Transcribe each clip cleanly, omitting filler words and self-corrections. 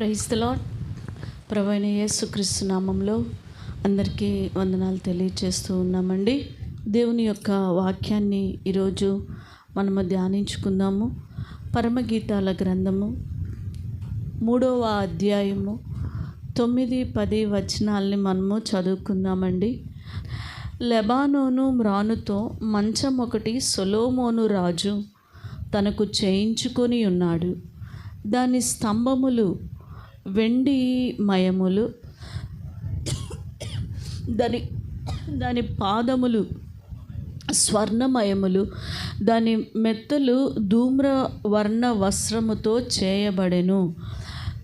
Praise the lord. ప్రభువైన యేసుక్రీస్తు నామంలో అందరికీ వందనాలు తెలియజేస్తూ ఉన్నామండి. దేవుని యొక్క వాక్యాన్ని ఈరోజు మనము ధ్యానించుకుందాము. పరమగీతాల గ్రంథము 3వ అధ్యాయము 9-10 వచనాలని మనము చదువుకుందామండి. లెబానోను మ్రానుతో మంచం ఒకటి సొలొమోను రాజు తనకు చేయించుకొని ఉన్నాడు. దాని స్తంభములు వెండి మయములు, దాని పాదములు స్వర్ణమయములు, దాని మెత్తలు ధూమ్రవర్ణ వస్త్రముతో చేయబడెను.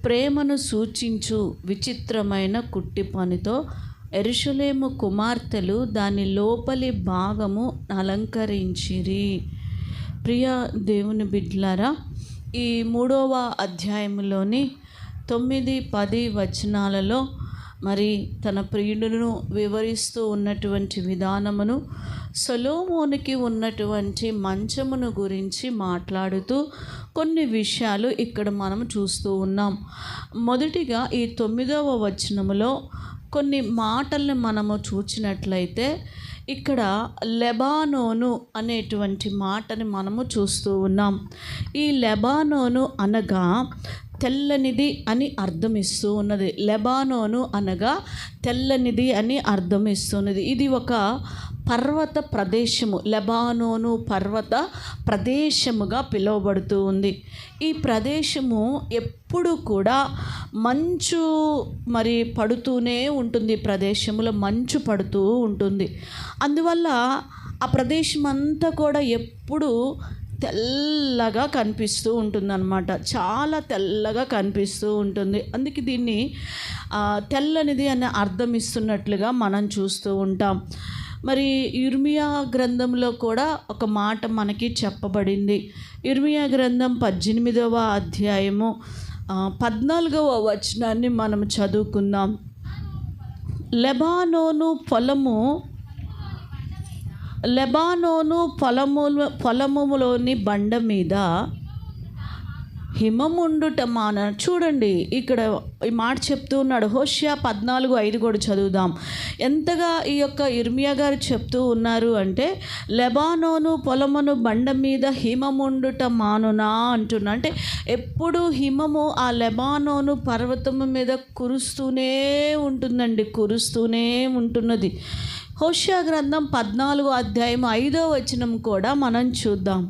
ప్రేమను సూచించు విచిత్రమైన కుట్టి పనితో యెరూషలేము కుమార్తెలు దాని లోపలి భాగము అలంకరించిరి. ప్రియ దేవుని బిడ్డలారా, ఈ 3వ అధ్యాయంలోని 9-10 వచనాలలో మరి తన ప్రియుడును వివరిస్తూ ఉన్నటువంటి విధానమును, సొలొమోనుకి ఉన్నటువంటి మంచమును గురించి మాట్లాడుతూ కొన్ని విషయాలు ఇక్కడ మనం చూస్తూ ఉన్నాం. మొదటిగా ఈ 9వ వచనములో కొన్ని మాటల్ని మనము చూచినట్లయితే ఇక్కడ లెబానోను అనేటువంటి మాటని మనము చూస్తూ ఉన్నాం. ఈ లెబానోను అనగా తెల్లనిది అని అర్థం ఇస్తూ ఉన్నది. లెబానోను అనగా తెల్లనిది అని అర్థం ఇస్తున్నది. ఇది ఒక పర్వత ప్రదేశము, లెబానోను పర్వత ప్రదేశముగా పిలువబడుతూ ఉంది. ఈ ప్రదేశము ఎప్పుడు కూడా మంచు మరి పడుతూనే ఉంటుంది. ప్రదేశంలో మంచు పడుతూ ఉంటుంది. అందువల్ల ఆ ప్రదేశం అంతా కూడా ఎప్పుడు తెల్లగా కనిపిస్తూ ఉంటుందన్నమాట. చాలా తెల్లగా కనిపిస్తూ ఉంటుంది. అందుకే దీన్ని తెల్లనిది అని అర్థం ఇస్తున్నట్లుగా మనం చూస్తూ ఉంటాం. మరి ఇర్మియా గ్రంథంలో కూడా ఒక మాట మనకి చెప్పబడింది. ఇర్మియా గ్రంథం 18వ అధ్యాయము 14వ వచనాన్ని మనం చదువుకుందాం. లెబానోను పొలములోని బండ మీద హిమముండుట మాన. చూడండి, ఇక్కడ ఈ మాట చెప్తూ ఉన్నాడు. హోషేయ 14:5 కూడా చదువుదాం. ఎంతగా ఈ యొక్క ఇర్మియా గారు చెప్తూ ఉన్నారు అంటే, లెబానోను పొలమును బండ మీద హిమముండుట మానునా అంటున్నా. అంటే ఎప్పుడు హిమము ఆ లెబానోను పర్వతము మీద కురుస్తూనే ఉంటుందండి, కురుస్తూనే ఉంటున్నది. హోషేయ గ్రంథం 14వ అధ్యాయం 5వ వచనం కూడా మనం చూద్దాం.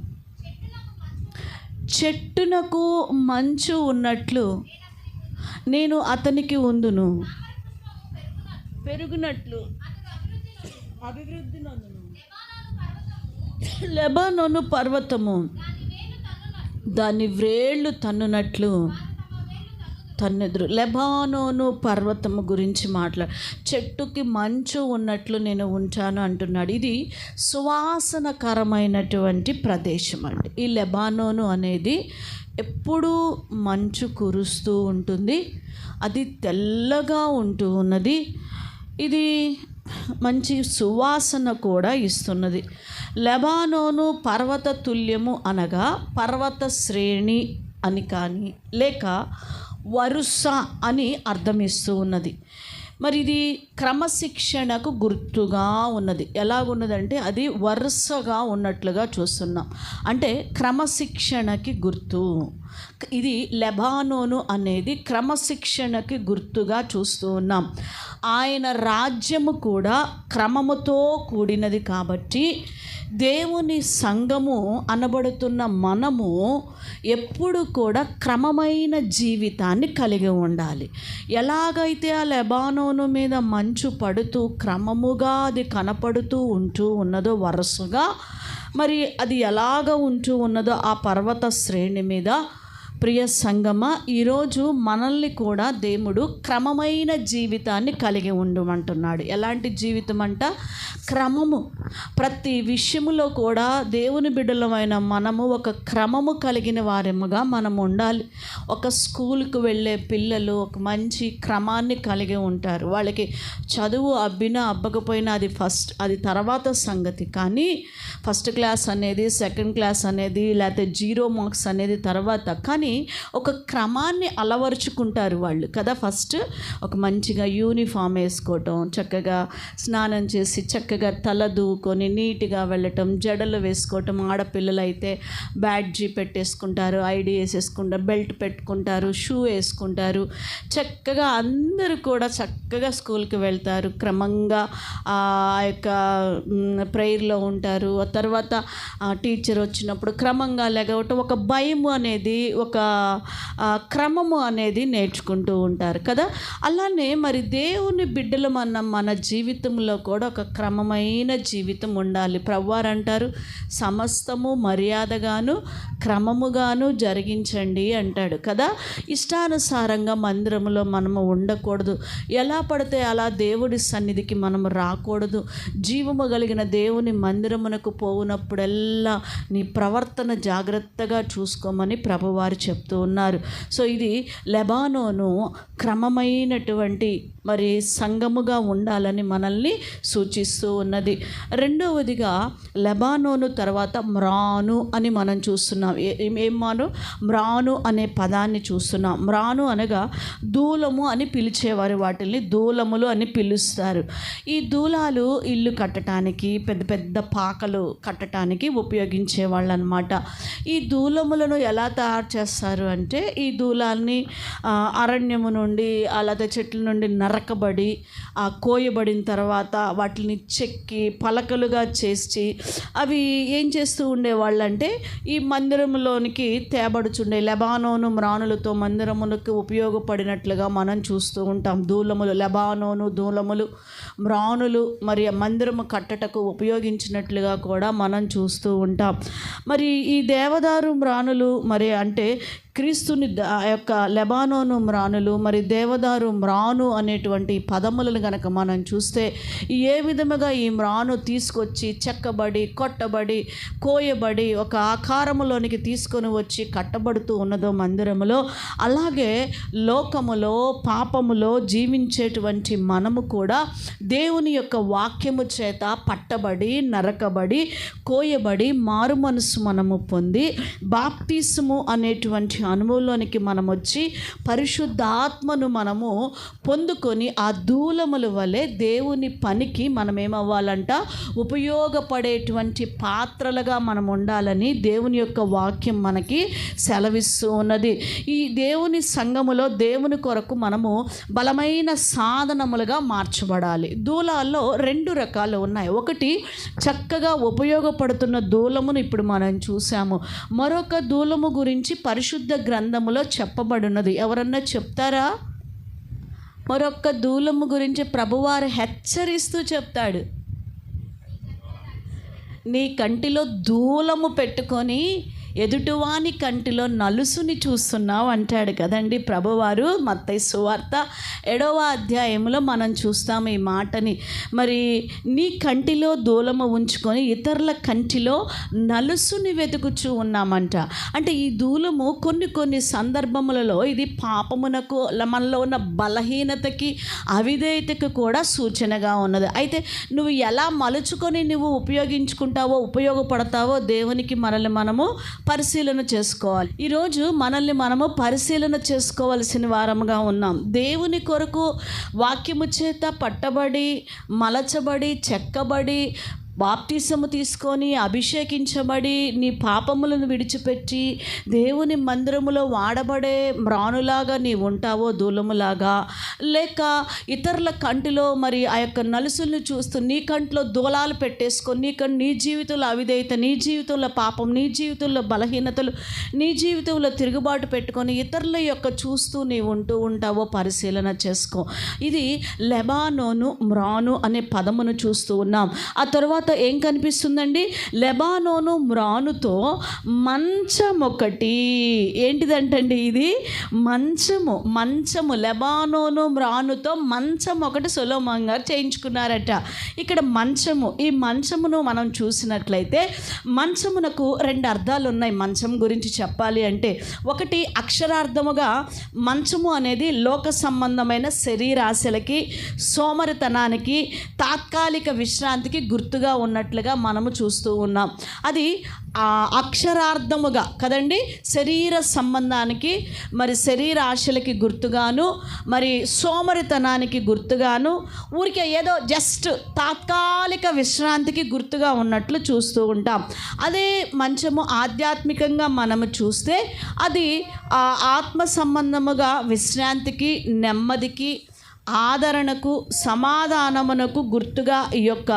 చెట్టునకు మంచు ఉన్నట్లు నేను అతనికి ఉందును, పెరుగునట్లు అభివృద్ధి నందును. లెబానోను పర్వతము దాని వ్రేళ్ళు తన్నునట్లు తన్నెదురు. లెబానోను పర్వతము గురించి చెట్టుకి మంచు ఉన్నట్లు నేను ఉంటాను అంటున్నాడు. ఇది సువాసనకరమైనటువంటి ప్రదేశం అండి. ఈ లెబానోను అనేది ఎప్పుడూ మంచు కురుస్తూ ఉంటుంది. అది తెల్లగా ఉంటూ ఉన్నది. ఇది మంచి సువాసన కూడా ఇస్తున్నది. లెబానోను పర్వత తుల్యము అనగా పర్వత శ్రేణి అని కానీ లేక వరుస అని అర్థం ఇస్తూ ఉన్నది. మరి ఇది క్రమశిక్షణకు గుర్తుగా ఉన్నది. ఎలాగున్నదంటే అది వరుసగా ఉన్నట్లుగా చూస్తున్నాం. అంటే క్రమశిక్షణకి గుర్తు. ఇది లెబానోను అనేది క్రమశిక్షణకి గుర్తుగా చూస్తూ ఉన్నాం. ఆయన రాజ్యము కూడా క్రమముతో కూడినది కాబట్టి దేవుని సంఘము అనబడుతున్న మనము ఎప్పుడు కూడా క్రమమైన జీవితాన్ని కలిగి ఉండాలి. ఎలాగైతే ఆ లెబానోను మీద మంచు పడుతూ క్రమముగా అది కనపడుతూ ఉంటూ ఉన్నదో వరుసగా, మరి అది ఎలాగ ఉంటూ ఉన్నదో ఆ పర్వత శ్రేణి మీద, ప్రియ సంగమా, ఈరోజు మనల్ని కూడా దేవుడు క్రమమైన జీవితాన్ని కలిగి ఉండమంటున్నాడు. ఎలాంటి జీవితం అంట? క్రమము. ప్రతి విషయములో కూడా దేవుని బిడ్డలమైన మనము ఒక క్రమము కలిగిన వారముగా మనం ఉండాలి. ఒక స్కూల్కి వెళ్ళే పిల్లలు ఒక మంచి క్రమాన్ని కలిగి ఉంటారు. వాళ్ళకి చదువు అబ్బకపోయినా అది తర్వాత సంగతి. కానీ ఫస్ట్ క్లాస్ అనేది, సెకండ్ క్లాస్ అనేది, లేకపోతే 0 మార్క్స్ అనేది తర్వాత. కానీ ఒక క్రమాన్ని అలవరుచుకుంటారు వాళ్ళు కదా. ఫస్ట్ ఒక మంచిగా యూనిఫామ్ వేసుకోవటం, చక్కగా స్నానం చేసి చక్కగా తల దూకొని నీట్గా వెళ్ళటం, జడలు వేసుకోవటం, ఆడపిల్లలు అయితే బ్యాడ్జీ పెట్టేసుకుంటారు, ఐడి వేసేసుకుంటారు, బెల్ట్ పెట్టుకుంటారు, షూ వేసుకుంటారు. చక్కగా అందరూ కూడా చక్కగా స్కూల్కి వెళ్తారు, క్రమంగా ఆ యొక్క ప్రేయర్లో ఉంటారు. ఆ తర్వాత టీచర్ వచ్చినప్పుడు క్రమంగా లెగవటం, ఒక భయము అనేది, ఒక క్రమము అనేది నేర్చుకుంటూ ఉంటారు కదా. అలానే మరి దేవుని బిడ్డలు మన జీవితంలో కూడా ఒక క్రమమైన జీవితం ఉండాలి. ప్రభువారు అంటారు, సమస్తము మర్యాదగాను క్రమముగాను జరిగించండి అంటాడు కదా. ఇష్టానుసారంగా మందిరంలో మనము ఉండకూడదు, ఎలా పడితే అలా దేవుడి సన్నిధికి మనము రాకూడదు. జీవము కలిగిన దేవుని మందిరమునకు పోవునప్పుడల్లా నీ ప్రవర్తన జాగ్రత్తగా చూసుకోమని ప్రభువారు చెప్తూ ఉన్నారు. సో ఇది లెబానోను క్రమమైనటువంటి మరి సంఘముగా ఉండాలని మనల్ని సూచిస్తూ ఉన్నది. రెండవదిగా లెబానోను తర్వాత మ్రాను అని మనం చూస్తున్నాం. ఏం మ్రాను అనే పదాన్ని చూస్తున్నాం. మ్రాను అనగా దూలము అని పిలిచేవారు, వాటిని దూలములు అని పిలుస్తారు. ఈ దూలాలు ఇల్లు కట్టడానికి, పెద్ద పెద్ద పాకలు కట్టడానికి ఉపయోగించేవాళ్ళు అనమాట. ఈ దూలములను ఎలా తయారు చేస్తారు అంటే, ఈ దూలాల్ని అరణ్యము నుండి అలాగే చెట్ల నుండి నరకబడి కోయబడిన తర్వాత వాటిని చెక్కి పలకలుగా చేసి అవి ఏం చేస్తూ ఉండేవాళ్ళంటే ఈ మందిరంలోనికి తేబడుచుండే. లెబానోను మ్రానులతో మందిరములకు ఉపయోగపడినట్లుగా మనం చూస్తూ ఉంటాం. దూలములు, లెబానోను దూలములు, మ్రానులు మరి మందిరము కట్టటకు ఉపయోగించినట్లుగా కూడా మనం చూస్తూ ఉంటాం. మరి ఈ దేవదారు మ్రానులు మరి అంటే క్రీస్తుని ఆ యొక్క లెబానోను మ్రానులు మరి దేవదారు మ్రాను అనేటువంటి పదములను గనక మనం చూస్తే ఏ విధముగా ఈ మ్రాను తీసుకొచ్చి చెక్కబడి, కొట్టబడి, కోయబడి ఒక ఆకారములోనికి తీసుకొని వచ్చి కట్టబడుతూ ఉన్నదో మందిరములో, అలాగే లోకములో పాపములో జీవించేటువంటి మనము కూడా దేవుని యొక్క వాక్యము చేత పట్టబడి, నరకబడి, కోయబడి, మారు మనసు మనము పొంది బాప్తిస్ము అనేటువంటి అనుభవంలోనికి మనం వచ్చి పరిశుద్ధాత్మను మనము పొందుకొని ఆ దూలముల వలె దేవుని పనికి మనం ఏమవ్వాలంట, ఉపయోగపడేటువంటి పాత్రలుగా మనం ఉండాలని దేవుని యొక్క వాక్యం మనకి సెలవిస్తూ ఉన్నది. ఈ దేవుని సంఘములో దేవుని కొరకు మనము బలమైన సాధనములుగా మార్చబడాలి. దూలాల్లో 2 రకాలు ఉన్నాయి. ఒకటి చక్కగా ఉపయోగపడుతున్న దూలమును ఇప్పుడు మనం చూసాము. మరొక దూలము గురించి పరిశుద్ధ గ్రంథములో చెప్పబడినది. ఎవరన్నా చెప్తారా? మరొక దూలము గురించి ప్రభువారు హెచ్చరిస్తూ చెప్తాడు. నీ కంటిలో దూలము పెట్టుకొని ఎదుటివాని కంటిలో నలుసుని చూస్తున్నావు అంటాడు కదండి ప్రభువారు. మత్తయి సువార్త 7వ అధ్యాయంలో మనం చూస్తాము ఈ మాటని. మరి నీ కంటిలో దూలము ఉంచుకొని ఇతరుల కంటిలో నలుసుని వెతుకుచూ ఉన్నామంట. అంటే ఈ దూలము కొన్ని సందర్భములలో ఇది పాపమునకు, మనలో ఉన్న బలహీనతకి, అవిధేయతకు కూడా సూచనగా ఉన్నది. అయితే నువ్వు ఎలా మలుచుకొని నువ్వు ఉపయోగపడతావో దేవునికి మనల్ని మనము పరిశీలన చేసుకోవాలి. ఈరోజు మనల్ని మనము పరిశీలన చేసుకోవాల్సిన వారముగా ఉన్నాం. దేవుని కొరకు వాక్యము చేత పట్టబడి, మలచబడి, చెక్కబడి, బాప్టిసము తీసుకొని అభిషేకించబడి నీ పాపములను విడిచిపెట్టి దేవుని మందిరములో వాడబడే మ్రానులాగా నీ ఉంటావో, దూలములాగా, లేక ఇతరుల కంటిలో మరి ఆ యొక్క నలుసుల్ని చూస్తూ నీ కంటిలో దూలాలు పెట్టేసుకొని నీ జీవితంలో అవిధేయత, నీ జీవితంలో పాపం, నీ జీవితంలో బలహీనతలు, నీ జీవితంలో తిరుగుబాటు పెట్టుకొని ఇతరుల యొక్క చూస్తూ నీ ఉంటూ ఉంటావో పరిశీలన చేసుకో. ఇది లెబానోను మ్రాను అనే పదమును చూస్తూ ఉన్నాం. ఆ తర్వాత ఏం కనిపిస్తుందండి? లెబానోను మ్రానుతో మంచం ఒకటి. ఏంటిదంటండి ఇది? మంచము. లెబానోను మ్రానుతో మంచం ఒకటి సొలొమోన్ గారు చేయించుకున్నారట. ఇక్కడ మంచము, ఈ మంచమును మనం చూసినట్లయితే మంచమునకు 2 అర్థాలు ఉన్నాయి. మంచం గురించి చెప్పాలి అంటే, ఒకటి అక్షరార్థముగా మంచము అనేది లోక సంబంధమైన శరీరాశలకి, సోమరితనానికి, తాత్కాలిక విశ్రాంతికి గుర్తుగా ఉన్నట్లుగా మనము చూస్తూ ఉన్నాం. అది అక్షరార్థముగా కదండి, శరీర సంబంధానికి, మరి శరీర ఆశలకి గుర్తుగాను, మరి సోమరితనానికి గుర్తుగాను, ఊరికే ఏదో జస్ట్ తాత్కాలిక విశ్రాంతికి గుర్తుగా ఉన్నట్లు చూస్తూ ఉంటాం. అదే మంచము ఆధ్యాత్మికంగా మనము చూస్తే అది ఆత్మ సంబంధముగా విశ్రాంతికి, నెమ్మదికి, ఆదరణకు, సమాధానమునకు గుర్తుగా ఈ యొక్క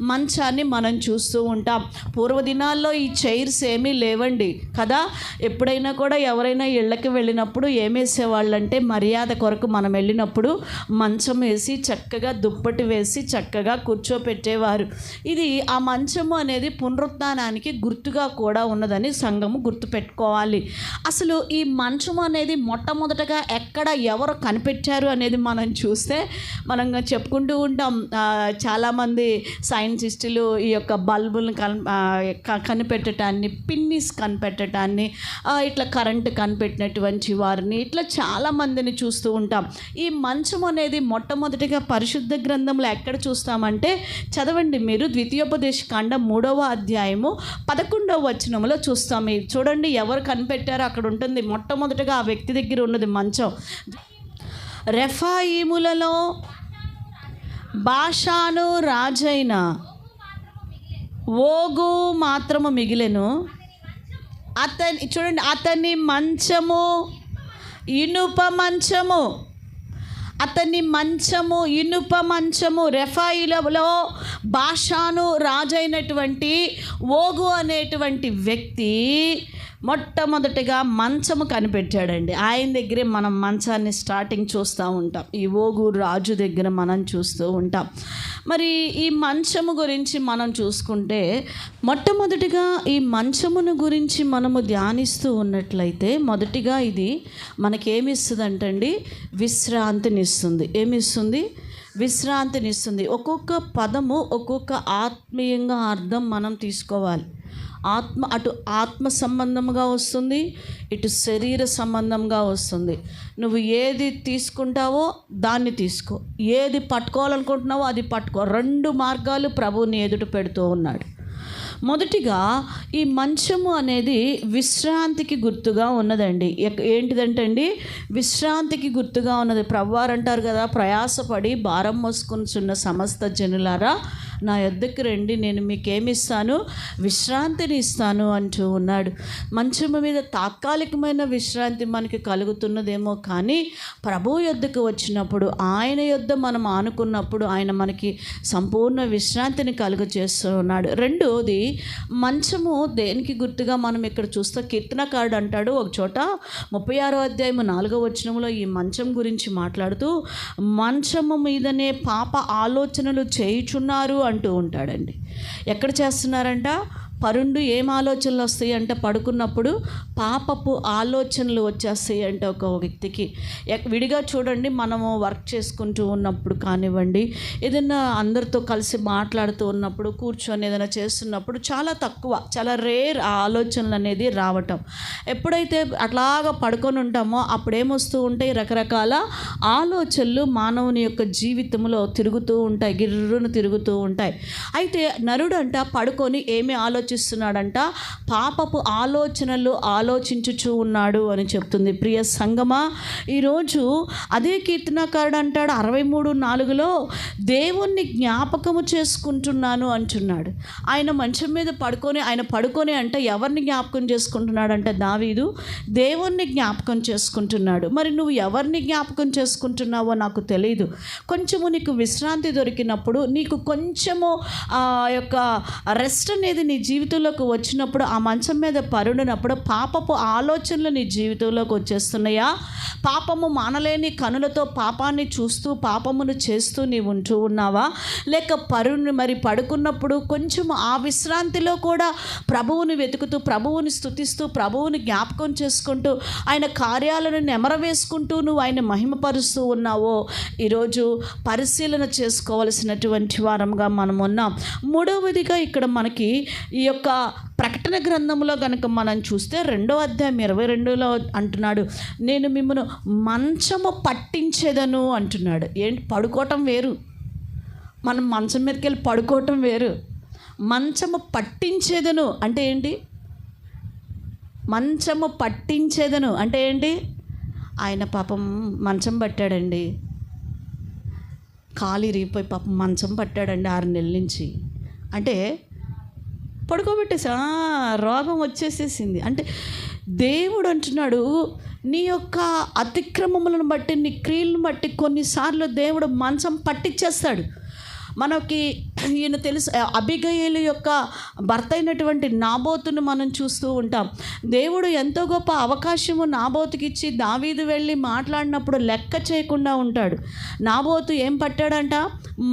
మంచాన్ని మనం చూస్తూ ఉంటాం. పూర్వదినాల్లో ఈ చైర్స్ ఏమీ లేవండి కదా. ఎప్పుడైనా కూడా ఎవరైనా ఇళ్ళకి వెళ్ళినప్పుడు ఏమేసేవాళ్ళంటే, మర్యాద కొరకు మనం వెళ్ళినప్పుడు మంచం వేసి చక్కగా దుప్పటి వేసి చక్కగా కూర్చోపెట్టేవారు. ఇది ఆ మంచము అనేది పునరుత్థానానికి గుర్తుగా కూడా ఉన్నదని సంఘము గుర్తుపెట్టుకోవాలి. అసలు ఈ మంచం అనేది మొట్టమొదటగా ఎక్కడ ఎవరు కనిపెట్టారు అనేది మనం చూస్తే మనం చెప్పుకుంటూ ఉంటాం. చాలామంది సైంటిస్టులు ఈ యొక్క బల్బులను కనిపెట్టడాన్ని, పిన్నిస్ కనిపెట్టడాన్ని, ఇట్లా కరెంటు కనిపెట్టినటువంటి వారిని, ఇట్లా చాలామందిని చూస్తూ ఉంటాం. ఈ మంచం అనేది మొట్టమొదటిగా పరిశుద్ధ గ్రంథంలో ఎక్కడ చూస్తామంటే, చదవండి మీరు, ద్వితీయోపదేశ కాండం 3వ అధ్యాయము 11వ వచనంలో చూస్తాం. చూడండి ఎవరు కనిపెట్టారో అక్కడ ఉంటుంది. మొట్టమొదటిగా ఆ వ్యక్తి దగ్గర ఉన్నది మంచం. రెఫాయిములలో బాషాను రాజైన ఓగు మాత్రము మిగిలెను. చూడండి, అతని మంచము ఇనుప మంచము, అతని మంచము ఇనుప మంచము. రెఫాయిలలో బాషాను రాజైనటువంటి ఓగు అనేటువంటి వ్యక్తి మొట్టమొదటిగా మంచము కనిపెట్టాడండి. ఆయన దగ్గరే మనం మంచాన్ని స్టార్టింగ్ చూస్తూ ఉంటాం. ఈ ఓగు రాజు దగ్గర మనం చూస్తూ ఉంటాం. మరి ఈ మంచము గురించి మనం చూసుకుంటే, మొట్టమొదటిగా ఈ మంచమును గురించి మనము ధ్యానిస్తూ ఉన్నట్లయితే, మొదటిగా ఇది మనకేమిస్తుంది అంటండి, విశ్రాంతినిస్తుంది. ఏమిస్తుంది? విశ్రాంతినిస్తుంది. ఒక్కొక్క పదము ఒక్కొక్క ఆత్మీయంగా అర్థం మనం తీసుకోవాలి. అటు ఆత్మ సంబంధంగా వస్తుంది, ఇటు శరీర సంబంధంగా వస్తుంది. నువ్వు ఏది తీసుకుంటావో దాన్ని తీసుకో, ఏది పట్టుకోవాలనుకుంటున్నావో అది పట్టుకో. 2 మార్గాలు ప్రభువుని ఎదుట పెడుతూ ఉన్నాడు. మొదటిగా ఈ మంచము అనేది విశ్రాంతికి గుర్తుగా ఉన్నదండి. ఏంటిదంటే అండి, విశ్రాంతికి గుర్తుగా ఉన్నది. ప్రభువారు అంటారు కదా, ప్రయాసపడి భారం మోసుకొనుచున్న సమస్త జనులారా నా యొద్దకు రండి, నేను మీకేమిస్తాను, విశ్రాంతిని ఇస్తాను అంటూ ఉన్నాడు. మంచము మీద తాత్కాలికమైన విశ్రాంతి మనకి కలుగుతున్నదేమో, కానీ ప్రభువు యొద్దకు వచ్చినప్పుడు, ఆయన యొద్ద మనం ఆనుకున్నప్పుడు ఆయన మనకి సంపూర్ణ విశ్రాంతిని కలుగజేస్తూ ఉన్నాడు. రెండోది, మంచము దేనికి గుర్తుగా మనం ఇక్కడ చూస్తే, కీర్తనకారుడు అంటాడు ఒక చోట 36వ అధ్యాయము 4వ వచనంలో ఈ మంచం గురించి మాట్లాడుతూ, మంచము మీదనే పాప ఆలోచనలు చేయుచున్నారు అంటూ ఉంటాడండి. ఎక్కడ చేస్తున్నారంట? పరుండు ఏం ఆలోచనలు వస్తాయి అంటే, పడుకున్నప్పుడు పాపపు ఆలోచనలు వచ్చేస్తాయి అంటే ఒక వ్యక్తికి. విడిగా చూడండి, మనము వర్క్ చేసుకుంటూ ఉన్నప్పుడు కానివ్వండి, ఏదైనా అందరితో కలిసి మాట్లాడుతూ ఉన్నప్పుడు, కూర్చొని ఏదైనా చేస్తున్నప్పుడు చాలా తక్కువ, చాలా రేర్ ఆ ఆలోచనలు అనేది రావటం. ఎప్పుడైతే అట్లాగా పడుకొని ఉంటామో అప్పుడేమొస్తూ ఉంటాయి, రకరకాల ఆలోచనలు మానవుని యొక్క జీవితంలో తిరుగుతూ ఉంటాయి, గిర్రును తిరుగుతూ ఉంటాయి. అయితే నరుడు అంట పడుకొని ఏమి ఆలోచిస్తున్నాడంట, పాపపు ఆలోచనలు ఆలోచించుచూ ఉన్నాడు అని చెప్తుంది. ప్రియ సంగమా, ఈరోజు అదే కీర్తనకారుడు అంటాడు 63:4లో, దేవుణ్ణి జ్ఞాపకము చేసుకుంటున్నాను అంటున్నాడు. ఆయన మంచం మీద పడుకొని అంటే ఎవరిని జ్ఞాపకం చేసుకుంటున్నాడంటే, దావీదు దేవుణ్ణి జ్ఞాపకం చేసుకుంటున్నాడు. మరి నువ్వు ఎవరిని జ్ఞాపకం చేసుకుంటున్నావో నాకు తెలియదు. కొంచెము నీకు విశ్రాంతి దొరికినప్పుడు, నీకు కొంచెము యొక్క రెస్ట్ అనేది నీ జీవితంలోకి వచ్చినప్పుడు, ఆ మంచం మీద పరుడినప్పుడు పాపపు ఆలోచనలు నీ జీవితంలోకి వచ్చేస్తున్నాయా? పాపము మానలేని కనులతో పాపాన్ని చూస్తూ పాపమును చేస్తూ నీవు ఉంటూ ఉన్నావా? లేక మరి పడుకున్నప్పుడు కొంచెం ఆ విశ్రాంతిలో కూడా ప్రభువుని వెతుకుతూ, ప్రభువుని స్తుతిస్తూ, ప్రభువుని జ్ఞాపకం చేసుకుంటూ, ఆయన కార్యాలను నెమరవేసుకుంటూ నువ్వు ఆయన మహిమపరుస్తూ ఉన్నావో, ఈరోజు పరిశీలన చేసుకోవలసినటువంటి వారంగా మనం ఉన్నాం. మూడవదిగా ఇక్కడ మనకి ఈ యొక్క ప్రకటన గ్రంథంలో కనుక మనం చూస్తే 2వ అధ్యాయం 22లో అంటున్నాడు, నేను మిమ్మల్ని మంచము పట్టించేదను అంటున్నాడు. ఏంటి? పడుకోవటం వేరు, మనం మంచం మీదకి వెళ్ళి పడుకోవటం వేరు. మంచము పట్టించేదను అంటే ఏంటి? మంచము పట్టించేదను అంటే ఏంటి? ఆయన పాపం మంచం పట్టాడండి, కాలు ఇరిగిపోయి పాపం మంచం పట్టాడండి 6 నెలల నుంచి. అంటే పడుకోబెట్టేసా, రోగం వచ్చేసేసింది. అంటే దేవుడు అంటున్నాడు, నీ యొక్క అతిక్రమములను బట్టి, నీ క్రియలను బట్టి కొన్నిసార్లు దేవుడు మంచం పట్టించేస్తాడు. మనకి ఈయన తెలుసు, అబిగయీలు యొక్క భర్త అయినటువంటి నాబోతును మనం చూస్తూ ఉంటాం. దేవుడు ఎంతో గొప్ప అవకాశము నాబోతుకి ఇచ్చి దావీదు వెళ్ళి మాట్లాడినప్పుడు లెక్క చేయకుండా ఉంటాడు. నాబోతు ఏం పట్టాడంట?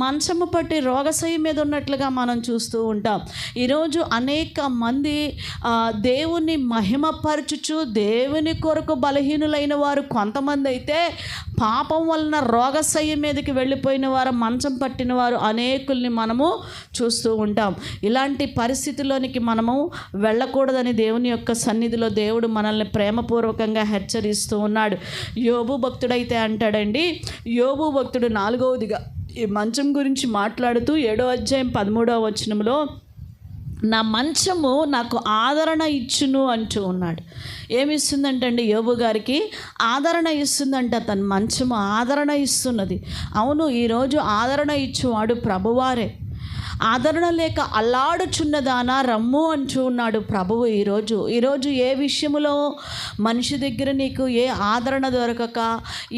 మంచము పట్టి రోగశయ్య మీద ఉన్నట్లుగా మనం చూస్తూ ఉంటాం. ఈరోజు అనేక మంది దేవుని మహిమపరచుచు దేవుని కొరకు బలహీనులైన వారు కొంతమంది అయితే, పాపం వలన రోగశయ్య మీదకి వెళ్ళిపోయిన వారు, మంచం పట్టిన వారు అనేకుల్ని మనము చూస్తూ ఉంటాం. ఇలాంటి పరిస్థితిలోనికి మనము వెళ్ళకూడదని దేవుని యొక్క సన్నిధిలో దేవుడు మనల్ని ప్రేమపూర్వకంగా హెచ్చరిస్తూ ఉన్నాడు. యోబు భక్తుడైతే అంటాడండి, యోబు భక్తుడు 4వదిగా ఈ మంచం గురించి మాట్లాడుతూ 7వ అధ్యాయం 13వ వచనంలో, నా మంచము నాకు ఆదరణ ఇచ్చును అంటూ ఉన్నాడు. ఏమిస్తుందంటండి? యోబు గారికి ఆదరణ ఇస్తుందంట. తన మంచము ఆదరణ ఇస్తున్నది. అవును, ఈరోజు ఆదరణ ఇచ్చేవాడు ప్రభువారే. ఆదరణ లేక అల్లాడుచున్నదానా రమ్ము అంటూ ఉన్నాడు ప్రభువు. ఈరోజు ఏ విషయంలో మనిషి దగ్గర నీకు ఏ ఆదరణ దొరకక,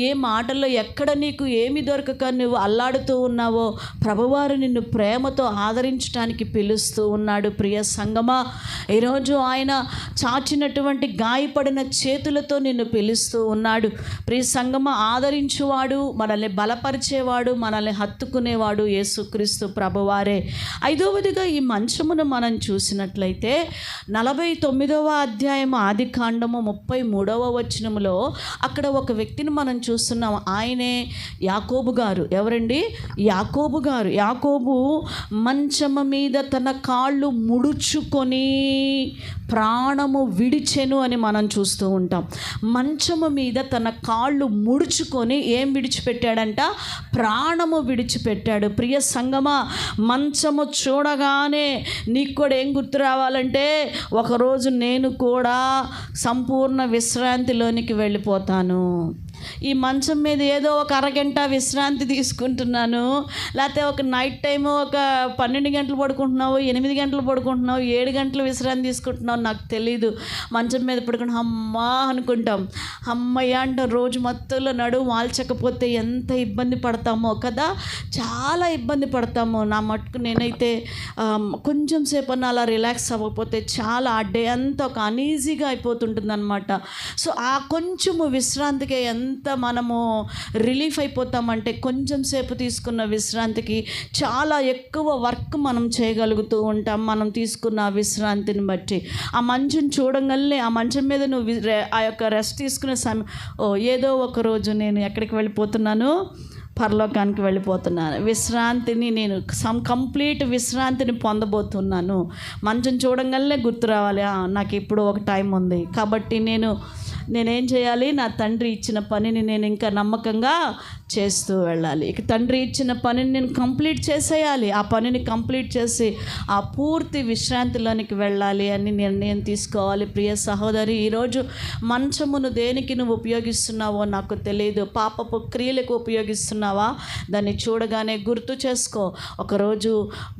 ఏ మాటల్లో ఎక్కడ నీకు ఏమి దొరకక నువ్వు అల్లాడుతూ ఉన్నావో, ప్రభువారు నిన్ను ప్రేమతో ఆదరించడానికి పిలుస్తూ ఉన్నాడు. ప్రియ సంగమా, ఈరోజు ఆయన చాచినటువంటి గాయపడిన చేతులతో నిన్ను పిలుస్తూ ఉన్నాడు. ప్రియ సంగమా, ఆదరించువాడు, మనల్ని బలపరిచేవాడు, మనల్ని హత్తుకునేవాడు యేసుక్రీస్తు ప్రభువారే. 5వదిగా ఈ మంచమును మనం చూసినట్లయితే 49వ అధ్యాయం ఆదికాండము 33వ వచనములో అక్కడ ఒక వ్యక్తిని మనం చూస్తున్నాం. ఆయనే యాకోబు గారు. ఎవరండి? యాకోబు గారు. యాకోబు మంచము మీద తన కాళ్ళు ముడుచుకొని ప్రాణము విడిచెను అని మనం చూస్తూ ఉంటాం. మంచము మీద తన కాళ్ళు ముడుచుకొని ఏం విడిచిపెట్టాడంట? ప్రాణము విడిచిపెట్టాడు. ప్రియ సంగమా, మంచము చూడగానే నీకు కూడా ఏం గుర్తు రావాలంటే, ఒకరోజు నేను కూడా సంపూర్ణ విశ్రాంతిలోనికి వెళ్ళిపోతాను. ఈ మంచం మీద ఏదో ఒక అరగంట విశ్రాంతి తీసుకుంటున్నాను, లేకపోతే ఒక నైట్ టైము ఒక 12 గంటలు పడుకుంటున్నావు, 8 గంటలు పడుకుంటున్నావు, 7 గంటలు విశ్రాంతి తీసుకుంటున్నావు, నాకు తెలీదు. మంచం మీద పడుకుని అమ్మా అనుకుంటాం. అమ్మయ్య అంటాం. రోజు మొత్తంలో నడుము వాల్చకపోతే ఎంత ఇబ్బంది పడతామో కదా, చాలా ఇబ్బంది పడతాము. నా మట్టుకు నేనైతే కొంచెం సేపు అన్న అలా రిలాక్స్ అవ్వకపోతే చాలా ఆ డే అంతా ఒక అనీజీగా అయిపోతుంటుంది అనమాట. సో ఆ కొంచెము విశ్రాంతికి ఎంత మనము రిలీఫ్ అయిపోతామంటే, కొంచెం సేపు తీసుకున్న విశ్రాంతికి చాలా ఎక్కువ వర్క్ మనం చేయగలుగుతూ ఉంటాం. మనం తీసుకున్న విశ్రాంతిని బట్టి ఆ మంచుని చూడగానే, ఆ మంచం మీద నువ్వు ఆ యొక్క రెస్ట్ తీసుకునే సమయం, ఏదో ఒక రోజు నేను ఎక్కడికి వెళ్ళిపోతున్నాను, పరలోకానికి వెళ్ళిపోతున్నాను, విశ్రాంతిని నేను కంప్లీట్ విశ్రాంతిని పొందబోతున్నాను. మంచం చూడగానే గుర్తు రావాలి, నాకు ఇప్పుడు ఒక టైం ఉంది కాబట్టి నేనేం చేయాలి? నా తండ్రి ఇచ్చిన పనిని నేను ఇంకా నమ్మకంగా చేస్తూ వెళ్ళాలి. ఇక తండ్రి ఇచ్చిన పనిని నేను కంప్లీట్ చేసేయాలి. ఆ పనిని కంప్లీట్ చేసి ఆ పూర్తి విశ్రాంతిలోనికి వెళ్ళాలి అని నిర్ణయం తీసుకోవాలి. ప్రియ సహోదరి, ఈరోజు మంచమును దేనికి నువ్వు ఉపయోగిస్తున్నావో నాకు తెలియదు. పాపపు క్రియలకు ఉపయోగిస్తున్నావా? దాన్ని చూడగానే గుర్తు చేసుకో. ఒకరోజు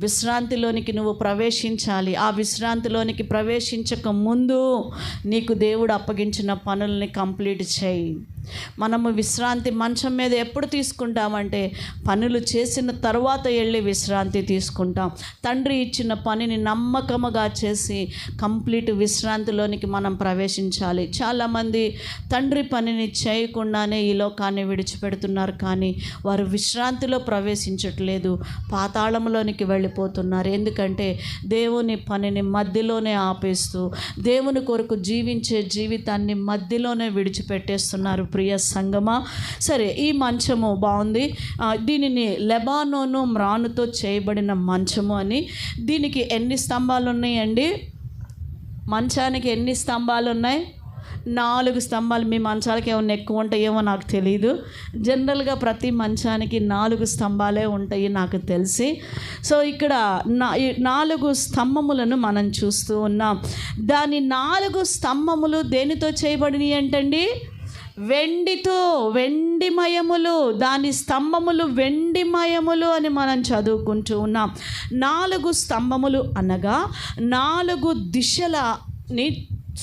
విశ్రాంతిలోనికి నువ్వు ప్రవేశించాలి. ఆ విశ్రాంతిలోనికి ప్రవేశించక ముందు నీకు దేవుడు అప్పగించిన పనుల్ని కంప్లీట్ చేయి. మనము విశ్రాంతి మంచం మీద ఎప్పుడు తీసుకుంటామంటే, పనులు చేసిన తర్వాత వెళ్ళి విశ్రాంతి తీసుకుంటాం. తండ్రి ఇచ్చిన పనిని నమ్మకముగా చేసి కంప్లీట్ విశ్రాంతిలోనికి మనం ప్రవేశించాలి. చాలామంది తండ్రి పనిని చేయకుండానే ఈ లోకాన్ని విడిచిపెడుతున్నారు, కానీ వారు విశ్రాంతిలో ప్రవేశించట్లేదు, పాతాళంలోనికి వెళ్ళిపోతున్నారు. ఎందుకంటే దేవుని పనిని మధ్యలోనే ఆపేస్తూ దేవుని కొరకు జీవించే జీవితాన్ని మధ్యలోనే విడిచిపెట్టేస్తున్నారు. ప్రియ సంగమా, సరే, ఈ మంచము బాగుంది. దీనిని లెబానోను మ్రానుతో చేయబడిన మంచము అని. దీనికి ఎన్ని స్తంభాలు ఉన్నాయండి? మంచానికి ఎన్ని స్తంభాలు ఉన్నాయి? 4 స్తంభాలు. మీ మంచాలకి ఏమైనా ఎక్కువ ఉంటాయేమో నాకు తెలియదు. జనరల్గా ప్రతి మంచానికి 4 స్తంభాలే ఉంటాయి నాకు తెలిసి. సో ఇక్కడ 4 స్తంభములను మనం చూస్తూ ఉన్నాం. దాని 4 స్తంభములు దేనితో చేయబడినవి అంటండి? వెండితో, వెండిమయములు. దాని స్తంభములు వెండిమయములు అని మనం చదువుకుంటూ ఉన్నాం. 4 స్తంభములు అనగా 4 దిశలని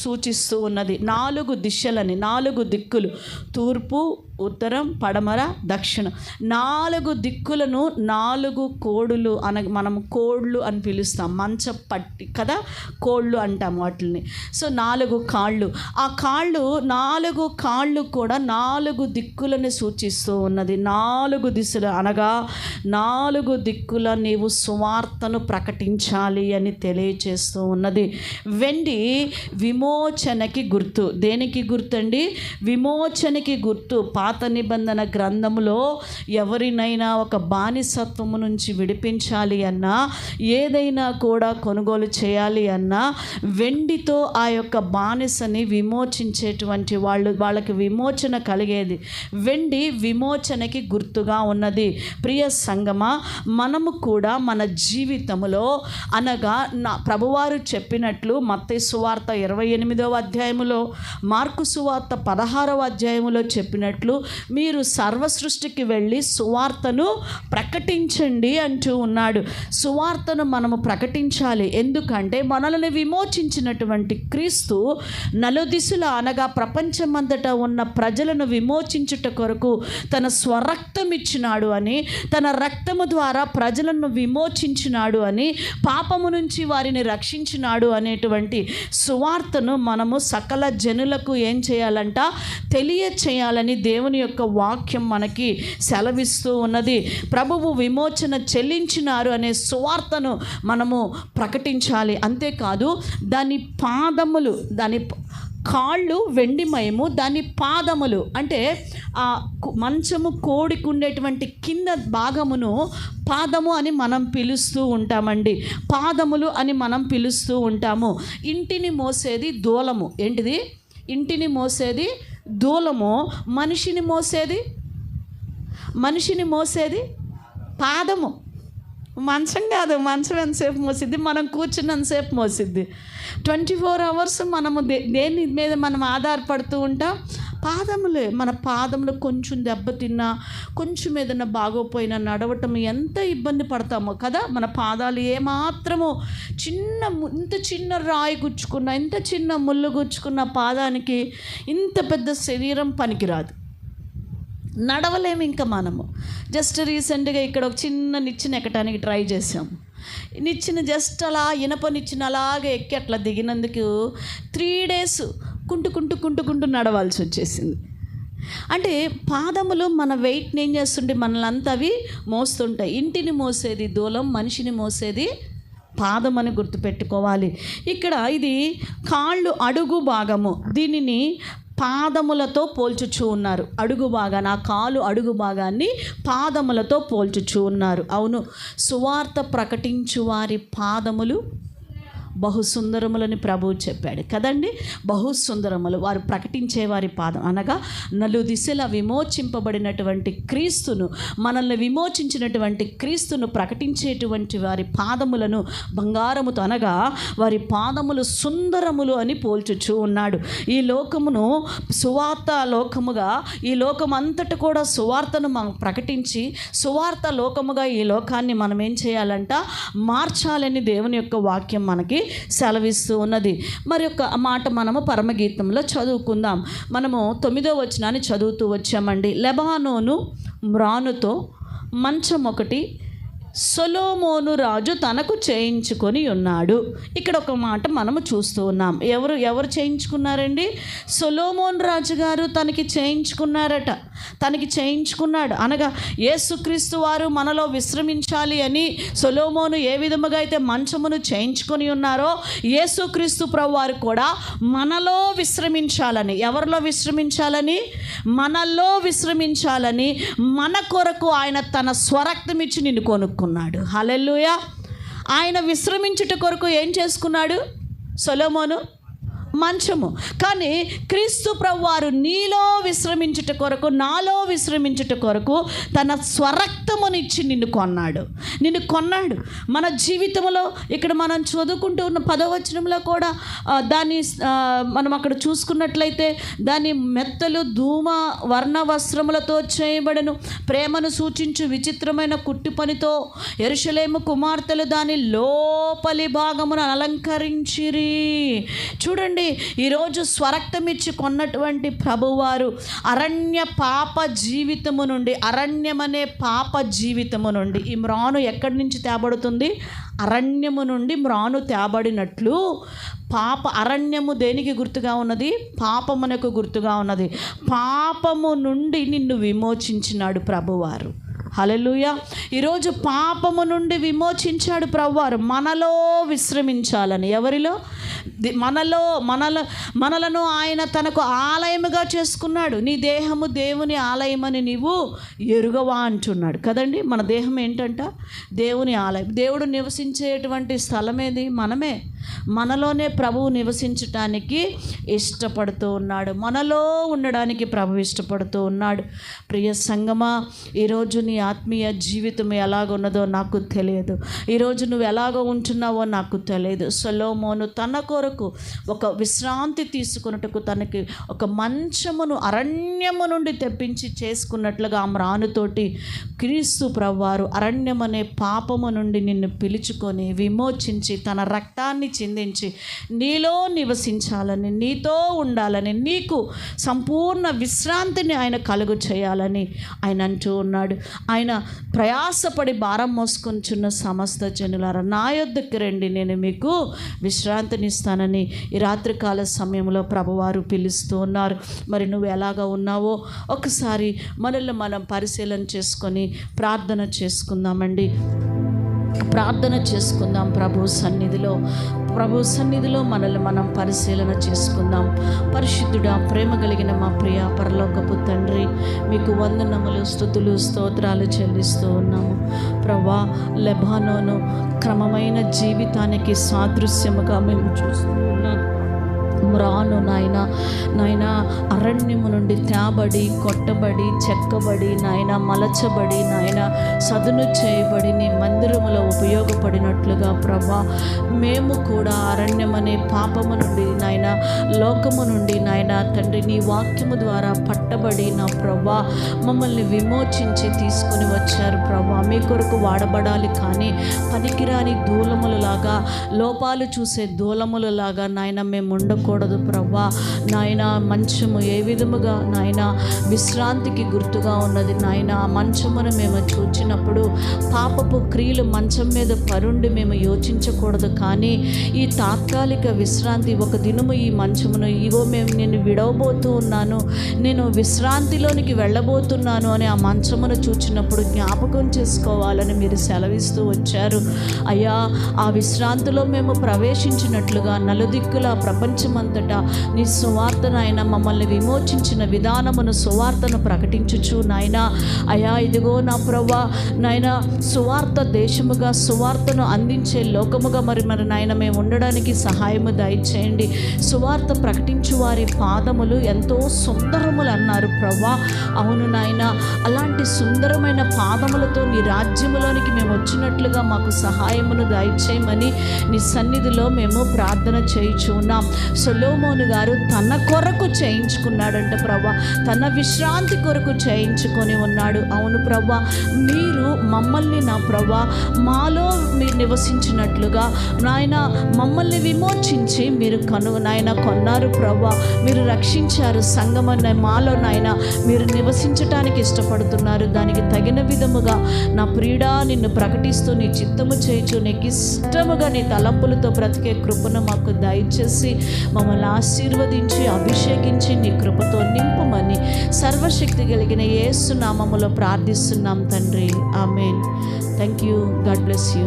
సూచిస్తూ ఉన్నది. 4 దిశలని, 4 దిక్కులు, తూర్పు, ఉత్తరం, పడమర, దక్షిణం. 4 దిక్కులను 4 కోడులు మనం కోళ్ళు అని పిలుస్తాం. మంచ పట్టి కదా కోళ్ళు అంటాం వాటిని. సో 4 కాళ్ళు. ఆ కాళ్ళు 4 కాళ్ళు కూడా 4 దిక్కులని సూచిస్తూ ఉన్నది. 4 దిశలు అనగా 4 దిక్కుల నీవు సువార్తను ప్రకటించాలి అని తెలియచేస్తూ ఉన్నది. వెండి విమోచనకి గుర్తు. దేనికి గుర్తు అండి? విమోచనకి గుర్తు. పాత నిబంధన గ్రంథములో ఎవరినైనా ఒక బానిసత్వము నుంచి విడిపించాలి అన్నా, ఏదైనా కూడా కొనుగోలు చేయాలి అన్నా వెండితో ఆ యొక్క బానిసని విమోచించేటువంటి వాళ్ళకి విమోచన కలిగేది. వెండి విమోచనకి గుర్తుగా ఉన్నది. ప్రియ సంగమా, మనము కూడా మన జీవితంలో అనగా ప్రభువారు చెప్పినట్లు మత్తయి సువార్త 28వ అధ్యాయములో, మార్కు సువార్త 16వ అధ్యాయములో చెప్పినట్లు మీరు సర్వ సృష్టికి వెళ్ళి సువార్తను ప్రకటించండి అంటూ ఉన్నాడు. సువార్తను మనము ప్రకటించాలి. ఎందుకంటే మనల్ని విమోచించినటువంటి క్రీస్తు నలుదిశల అనగా ప్రపంచమంతటా ఉన్న ప్రజలను విమోచించుట కొరకు తన స్వరక్తం ఇచ్చినాడు అని, తన రక్తము ద్వారా ప్రజలను విమోచించినాడు అని, పాపము నుంచి వారిని రక్షించినాడు అనేటువంటి సువార్తను మనము సకల జనులకు ఏం చేయాలంట? తెలియచేయాలని దేవుని యొక్క వాక్యం మనకి సెలవిస్తూ ఉన్నది. ప్రభువు విమోచన చెల్లించినారు అనే సువార్తను మనము ప్రకటించాలి. అంతేకాదు దాని పాదములు, దాని కాళ్ళు వెండిమయము, దాని పాదములు అంటే ఆ మంచము కోడికి ఉండేటువంటి కింద భాగమును పాదము అని మనం పిలుస్తూ ఉంటామండి. పాదములు అని మనం పిలుస్తూ ఉంటాము. ఇంటిని మోసేది దూలము. ఏంటిది? ఇంటిని మోసేది దూలము. మనిషిని మోసేది పాదము. మంచం కాదు. మంచం ఎంతసేపు మోసిద్ది? మనం కూర్చున్నంతసేపు మోసిద్ది. 24 hours మనము దేని మీద మనం ఆధారపడుతూ ఉంటాం? పాదములే. మన పాదములు కొంచెం దెబ్బతిన్నా, కొంచెం ఏదైనా బాగోపోయినా నడవటం ఎంత ఇబ్బంది పడతామో కదా. మన పాదాలు ఏమాత్రము ఇంత చిన్న రాయి గుచ్చుకున్న, ఇంత చిన్న ముళ్ళు గుచ్చుకున్న పాదానికి ఇంత పెద్ద శరీరం పనికిరాదు. నడవలేము ఇంకా మనము. జస్ట్ రీసెంట్గా ఇక్కడ ఒక చిన్న నిచ్చెన ఎక్కడానికి ట్రై చేసాం. నిచ్చెన జస్ట్ అలా ఇనప నిచ్చెన అలాగే ఎక్కి అట్లా దిగినందుకు 3 days కుంటుకుంటూ నడవాల్సి వచ్చేసింది. అంటే పాదములు మన వెయిట్ని ఏం చేస్తుంటే మనల్ని అంతా అవి మోస్తుంటాయి. ఇంటిని మోసేది దూలం, మనిషిని మోసేది పాదం అని గుర్తుపెట్టుకోవాలి. ఇక్కడ ఇది కాళ్ళు అడుగు భాగము. దీనిని పాదములతో పోల్చుచూ ఉన్నారు. అడుగు భాగాన్ని, ఆ కాలు అడుగు భాగాన్ని పాదములతో పోల్చుచూ ఉన్నారు. అవును, సువార్త ప్రకటించు వారి పాదములు బహుసుందరములని ప్రభువు చెప్పాడు కదండి. బహుసుందరములు వారు ప్రకటించే వారి పాదం అనగా నలుదిశల విమోచింపబడినటువంటి క్రీస్తును, మనల్ని విమోచించినటువంటి క్రీస్తును ప్రకటించేటువంటి వారి పాదములను బంగారముతో అనగా వారి పాదములు సుందరములు అని పోల్చుచూ ఉన్నాడు. ఈ లోకమును సువార్త లోకముగా, ఈ లోకమంతట కూడా సువార్తను మనం ప్రకటించి సువార్త లోకముగా ఈ లోకాన్ని మనం ఏం చేయాలంట? మార్చాలని దేవుని యొక్క వాక్యం మనకి సెలవిస్తూ ఉన్నది. మరి ఒక మాట మనము పరమగీతంలో చదువుకుందాం. మనము 9వ వచనాన్ని చదువుతూ వచ్చామండి. లెబానోను మ్రానుతో మంచం ఒకటి సొలొమోను రాజు తనకు చేయించుకొని ఉన్నాడు. ఇక్కడ ఒక మాట మనము చూస్తూ ఉన్నాం. ఎవరు చేయించుకున్నారండి? సొలొమోను రాజు గారు తనకి చేయించుకున్నాడు అనగా యేసుక్రీస్తు వారు మనలో విశ్రమించాలి అని సొలొమోను ఏ విధముగా అయితే మంచమును చేయించుకొని ఉన్నారో, యేసుక్రీస్తు ప్రభు వారు కూడా మనలో విశ్రమించాలని, ఎవరిలో విశ్రమించాలని? మనలో విశ్రమించాలని మన కొరకు ఆయన తన స్వరక్తం ఇచ్చి నిన్ను కొనుక్కున్నాడు. హల్లెలూయా. ఆయన విశ్రమించుట కొరకు ఏం చేసుకున్నాడు? సొలొమోను మంచము. కానీ క్రీస్తు ప్రభువారు నీలో విశ్రమించుట కొరకు, నాలో విశ్రమించుట కొరకు తన స్వరక్తమునిచ్చి నిన్ను కొన్నాడు. మన జీవితంలో ఇక్కడ మనం చదువుకుంటూ ఉన్న 10వ వచనంలో కూడా దాన్ని మనం అక్కడ చూసుకున్నట్లయితే దాని మెత్తలు ధూమ వర్ణ వస్త్రములతో చేయబడను, ప్రేమను సూచించు విచిత్రమైన కుట్టి పనితో యెరూషలేము కుమార్తెలు దాని లోపలి భాగమును అలంకరించిరి. చూడండి, ఈరోజు స్వరక్తమిచ్చి కొన్నటువంటి ప్రభువారు అరణ్యమనే పాప జీవితము నుండి ఈ మ్రాను ఎక్కడి నుంచి తేబడుతుంది? అరణ్యము నుండి మ్రాను తేబడినట్లు అరణ్యము దేనికి గుర్తుగా ఉన్నది? పాపమునకు గుర్తుగా ఉన్నది. పాపము నుండి నిన్ను విమోచించినాడు ప్రభువారు. హల్లెలూయా. ఈరోజు పాపము నుండి విమోచించాడు ప్రభువారు మనలో విశ్రమించాలని. ఎవరిలో? మనలను ఆయన తనకు ఆలయముగా చేసుకున్నాడు. నీ దేహము దేవుని ఆలయమని నీవు ఎరుగవా అంటున్నాడు కదండి. మన దేహం ఏంటంట? దేవుని ఆలయం. దేవుడు నివసించేటువంటి స్థలం ఏది? మనమే. మనలోనే ప్రభువు నివసించటానికి ఇష్టపడుతూ ఉన్నాడు. మనలో ఉండడానికి ప్రభువు ఇష్టపడుతూ ఉన్నాడు. ప్రియ సంగమా, ఈరోజు నీ ఆత్మీయ జీవితం ఎలాగున్నదో నాకు తెలియదు. ఈరోజు నువ్వు ఎలాగో ఉంటున్నావో నాకు తెలియదు. సొలొమోను తన కొరకు ఒక విశ్రాంతి తీసుకున్నట్టుకు తనకి ఒక మంచమును అరణ్యము నుండి తెప్పించి చేసుకున్నట్లుగా ఆ మ్రానుతోటి క్రీస్తు ప్రభువారు అరణ్యమనే పాపము నుండి నిన్ను పిలుచుకొని విమోచించి తన రక్తాన్ని చిందించి నీలో నివసించాలని, నీతో ఉండాలని, నీకు సంపూర్ణ విశ్రాంతిని ఆయన కలుగు చేయాలని ఆయన అంటూ ఉన్నాడు. ఆయన ప్రయాసపడి భారం మోసుకొంచున్న సమస్త జనులారా నా యొద్దకు రండి, నేను మీకు విశ్రాంతినిస్తానని ఈ రాత్రికాల సమయంలో ప్రభువారు పిలుస్తూ ఉన్నారు. మరి నువ్వు ఎలాగా ఉన్నావో ఒకసారి మనల్ని మనం పరిశీలన చేసుకొని ప్రార్థన చేసుకుందామండి. ప్రార్థన చేసుకుందాం. ప్రభు సన్నిధిలో మనల్ని మనం పరిశీలన చేసుకుందాం. పరిశుద్ధుడా, ప్రేమ కలిగిన మా ప్రియ పరలోకపు తండ్రి, మీకు వందనములు, స్తుతులు, స్తోత్రాలు చెల్లిస్తూ ఉన్నాము. ప్రభా, లెబానోను క్రమమైన జీవితానికి సాదృశ్యముగా మేము చూస్తూ ఉన్నాం. మ్రాను నాయన అరణ్యము నుండి తేబడి, కొట్టబడి, చెక్కబడి, నాయన మలచబడి, నాయన సదును చేయబడి నీ మందిరములో ఉపయోగపడినట్లుగా ప్రభా, మేము కూడా అరణ్యమనే పాపము నుండి నాయన, లోకము నుండి నాయన తండ్రి నీ వాక్యము ద్వారా పట్టబడి నా ప్రభా మమ్మల్ని విమోచించి తీసుకుని వచ్చారు ప్రభా. మీ కొరకు వాడబడాలి కానీ పనికిరాని దూలములలాగా, లోపాలు చూసే దూలములలాగా నాయన మేము ఉండకూడదు ప్రభా. నాయన మంచము ఏ విధముగా నాయన విశ్రాంతికి గుర్తుగా ఉన్నది నాయన. ఆ మంచమును మేము చూచినప్పుడు పాపపు క్రియలు మంచం మీద పరుండి మేము యోచించకూడదు, కానీ ఈ తాత్కాలిక విశ్రాంతి ఒక దినము ఈ మంచమును నేను విడవబోతూ ఉన్నాను, నేను విశ్రాంతిలోనికి వెళ్ళబోతున్నాను అని ఆ మంచమును చూచినప్పుడు జ్ఞాపకం చేసుకోవాలని మీరు సెలవిస్తూ వచ్చారు అయ్యా. ఆ విశ్రాంతిలో మేము ప్రవేశించినట్లుగా నలుదిక్కుల ప్రపంచమంతటా నీ సువార్త నాయన మమ్మల్ని విమోచించిన విధానమును సువార్తను ప్రకటించుచు నాయన అయ్యా, ఇదిగో నా ప్రభా నాయన సువార్త దేశముగా, సువార్తను అందించే లోకముగా మరి నాయన మేము ఉండడానికి సహాయము దయచేయండి. సువార్త ప్రకటించు వారి పాదములు ఎంతో సుందరములు అన్నారు ప్రభా. అవును నాయన, అలాంటి సుందరమైన పాదములతో నీ రాజ్యములోనికి మేము వచ్చినట్లుగా మాకు సహాయమును దయచేయమని నీ సన్నిధిలో మేము ప్రార్థన చేయుచున్నాం. సొలొమోను గారు తన కొరకు చేయించుకున్నాడంట ప్రభా, తన విశ్రాంతి కొరకు చేయించుకొని ఉన్నాడు. అవును ప్రభా, మీరు మమ్మల్ని నా ప్రభా మాలో మీరు నివసించినట్లుగా నాయన మమ్మల్ని విమోచించి మీరు నాయన కొన్నారు ప్రభా. మీరు రక్షించారు సంగమన్న మాలో నాయన మీరు నివసించటానికి ఇష్టపడుతున్నారు. దానికి తగిన విధముగా నా ప్రియుడా నిన్ను ప్రకటిస్తూ నీ చిత్తము చేయించు, నీకు ఇష్టముగా నీ తలంపులతో బ్రతికే కృపను మాకు దయచేసి మమ్మల్ని ఆశీర్వదించి అభిషేకించి నీ కృపతో నింపమని సర్వశక్తి కలిగిన యేసు నామములో ప్రార్థిస్తున్నాం తండ్రి. Amen. Thank you. God bless you.